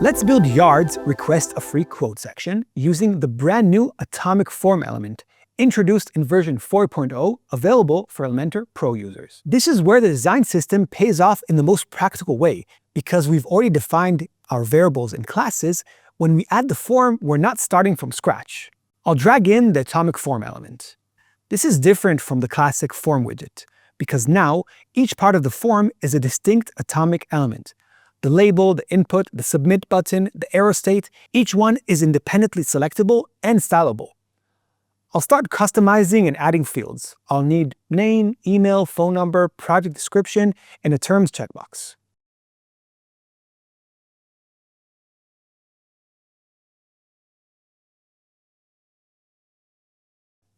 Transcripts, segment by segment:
Let's build Yard's request a free quote section using the brand new atomic form element introduced in version 4.0, available for Elementor Pro users. This is where the design system pays off in the most practical way, because we've already defined our variables and classes. When we add the form, we're not starting from scratch. I'll drag in the atomic form element. This is different from the classic form widget, because now each part of the form is a distinct atomic element. The label, the input, the submit button, the arrow state, each one is independently selectable and stylable. I'll start customizing and adding fields. I'll need name, email, phone number, project description, and a terms checkbox.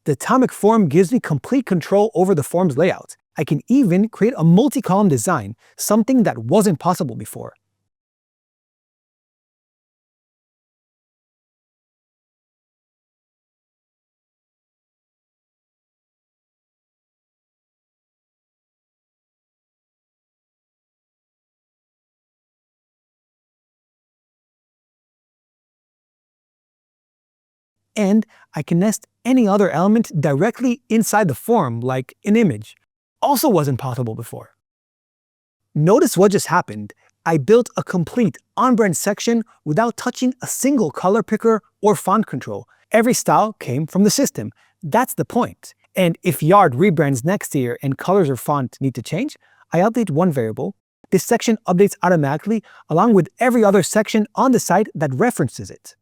The atomic form gives me complete control over the form's layout. I can even create a multi-column design, something that wasn't possible before. And I can nest any other element directly inside the form, like an image. Also wasn't possible before. Notice what just happened. I built a complete on-brand section without touching a single color picker or font control. Every style came from the system. That's the point. And if Yard rebrands next year and colors or font need to change, I update one variable. This section updates automatically along with every other section on the site that references it.